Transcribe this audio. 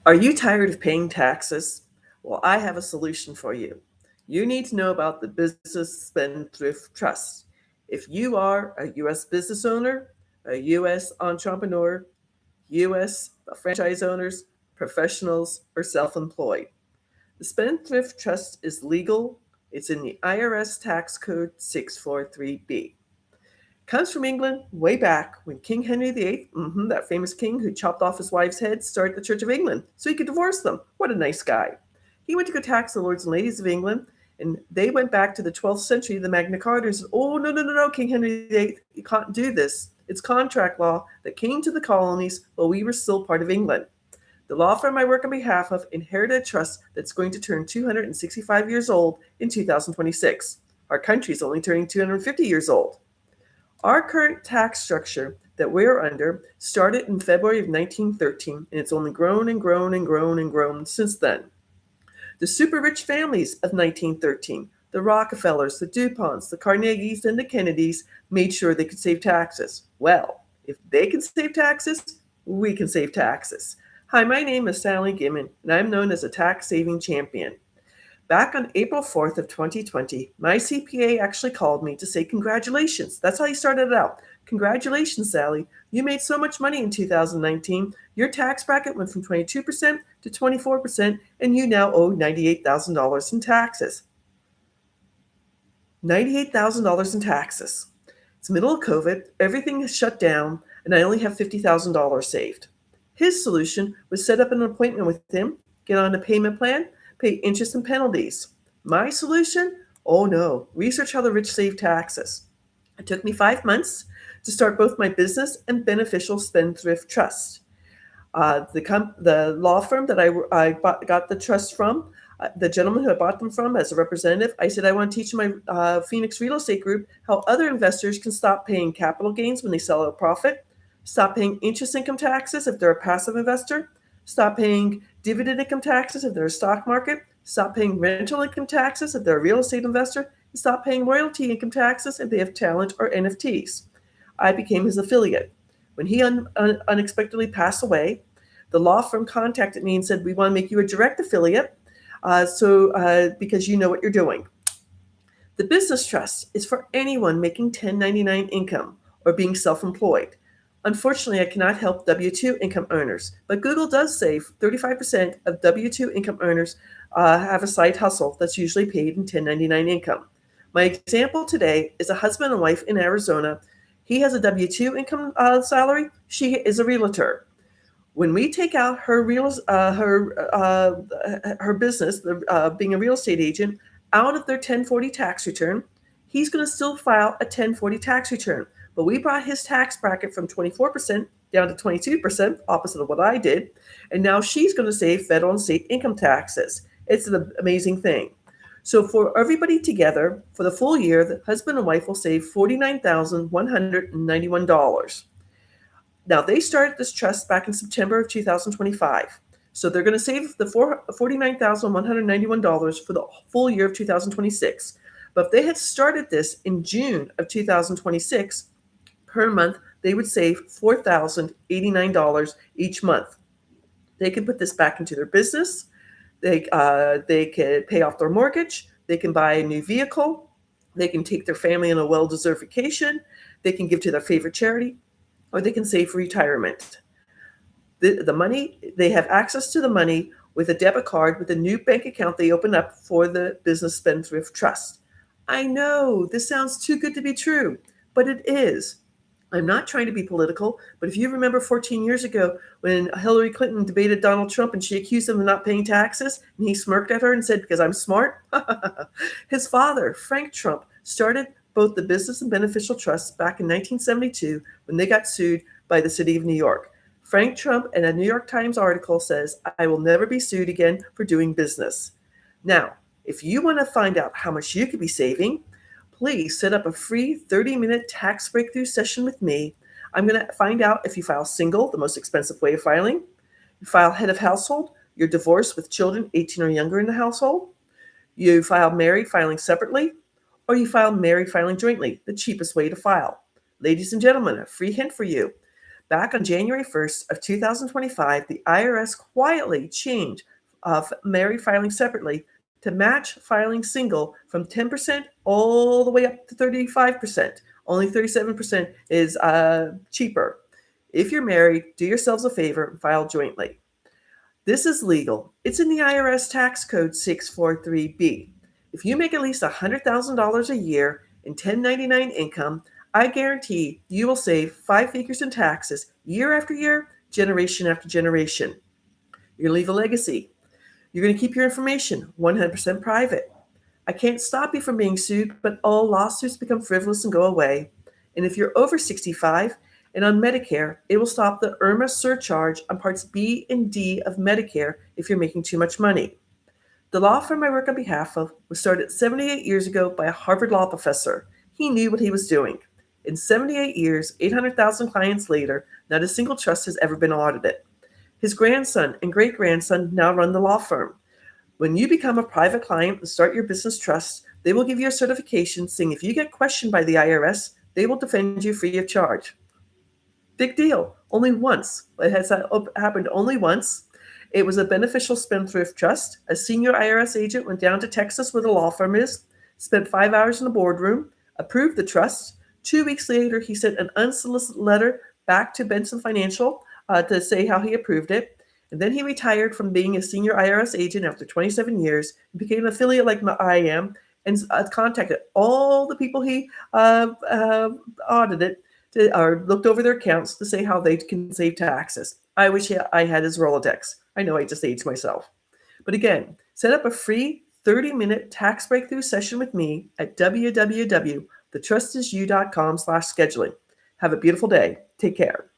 Are you tired of paying taxes? Well, I have a solution for you. You need to know about the Business Spendthrift Trust. If you are a U.S. business owner, a U.S. entrepreneur, U.S. franchise owners, professionals, or self employed, the Spendthrift Trust is legal. It's in the IRS Tax Code 643B. Comes from England way back when King Henry VIII, that famous king who chopped off his wife's head, started the Church of England so he could divorce them. What a nice guy. He went to go tax the lords and ladies of England, and they went back to the 12th century, the Magna Carta, and said, oh, no, no, no, no, King Henry VIII, you can't do this. It's contract law that came to the colonies while we were still part of England. The law firm I work on behalf of inherited a trust that's going to turn 265 years old in 2026. Our country is only turning 250 years old. Our current tax structure that we're under started in February of 1913, and it's only grown and grown and grown and grown since then. The super rich families of 1913, the Rockefellers, the DuPonts, the Carnegies, and the Kennedys, made sure they could save taxes. Well, if they can save taxes, we can save taxes. Hi, my name is Sally Gimmon, and I'm known as a tax-saving champion. Back on April 4th of 2020, my CPA actually called me to say congratulations. That's how he started it out. Congratulations, Sally. You made so much money in 2019. Your tax bracket went from 22% to 24%, and you now owe $98,000 in taxes. $98,000 in taxes. It's middle of COVID, everything is shut down, and I only have $50,000 saved. His solution was set up an appointment with him, get on a payment plan, pay interest and penalties. My solution? Oh no, research how the rich save taxes. It took me 5 months to start both my business and beneficial spendthrift trust. The law firm that got the trust from, the gentleman who I bought them from as a representative, I said I want to teach my Phoenix real estate group how other investors can stop paying capital gains when they sell at a profit, stop paying interest income taxes if they're a passive investor, stop paying dividend income taxes if they're a stock market, stop paying rental income taxes if they're a real estate investor, and stop paying royalty income taxes if they have talent or NFTs. I became his affiliate. When he unexpectedly passed away, the law firm contacted me and said, we want to make you a direct affiliate because you know what you're doing. The business trust is for anyone making 1099 income or being self-employed. Unfortunately, I cannot help W-2 income earners, but Google does say 35% of W-2 income earners have a side hustle that's usually paid in 1099 income. My example today is a husband and wife in Arizona. He has a W-2 income salary. She is a realtor. When we take out her business, being a real estate agent, out of their 1040 tax return, he's going to still file a 1040 tax return. But we brought his tax bracket from 24% down to 22%, opposite of what I did. And now she's going to save federal and state income taxes. It's an amazing thing. So for everybody together, for the full year, the husband and wife will save $49,191. Now, they started this trust back in September of 2025. So they're going to save the $49,191 for the full year of 2026. But if they had started this in June of 2026, per month, they would save $4,089 each month. They can put this back into their business. They can pay off their mortgage. They can buy a new vehicle. They can take their family on a well-deserved vacation. They can give to their favorite charity, or they can save for retirement. The money, they have access to the money with a debit card with a new bank account they open up for the Business Spendthrift Trust. I know this sounds too good to be true, but it is. I'm not trying to be political, but if you remember 14 years ago when Hillary Clinton debated Donald Trump and she accused him of not paying taxes, and he smirked at her and said, because I'm smart. His father, Frank Trump, started both the business and beneficial trusts back in 1972 when they got sued by the city of New York. Frank Trump, in a New York Times article, says, I will never be sued again for doing business. Now, if you want to find out how much you could be saving, please set up a free 30-minute tax breakthrough session with me. I'm going to find out if you file single, the most expensive way of filing. You file head of household, you're divorced with children 18 or younger in the household. You file married, filing separately, or you file married, filing jointly, the cheapest way to file. Ladies and gentlemen, a free hint for you. Back on January 1st of 2025, the IRS quietly changed married filing separately to match filing single from 10% all the way up to 35%. Only 37% is cheaper. If you're married, do yourselves a favor and file jointly. This is legal. It's in the IRS tax code 643B. If you make at least $100,000 a year in 1099 income, I guarantee you will save 5 figures in taxes year after year, generation after generation. You're going to leave a legacy. You're going to keep your information 100% private. I can't stop you from being sued, but all lawsuits become frivolous and go away. And if you're over 65 and on Medicare, it will stop the IRMA surcharge on Parts B and D of Medicare if you're making too much money. The law firm I work on behalf of was started 78 years ago by a Harvard law professor. He knew what he was doing. In 78 years, 800,000 clients later, not a single trust has ever been audited. His grandson and great-grandson now run the law firm. When you become a private client and start your business trust, they will give you a certification saying if you get questioned by the IRS, they will defend you free of charge. Big deal. Only once. It has happened only once. It was a beneficial spendthrift trust. A senior IRS agent went down to Texas where the law firm is, spent 5 hours in the boardroom, approved the trust. 2 weeks later, he sent an unsolicited letter back to Benson Financial to say how he approved it. And then he retired from being a senior IRS agent after 27 years and became an affiliate like I am and contacted all the people he audited or looked over their accounts to say how they can save taxes. I wish I had his Rolodex. I know I just aged myself. But again, set up a free 30-minute tax breakthrough session with me at www.thetrustisyou.com/scheduling. Have a beautiful day. Take care.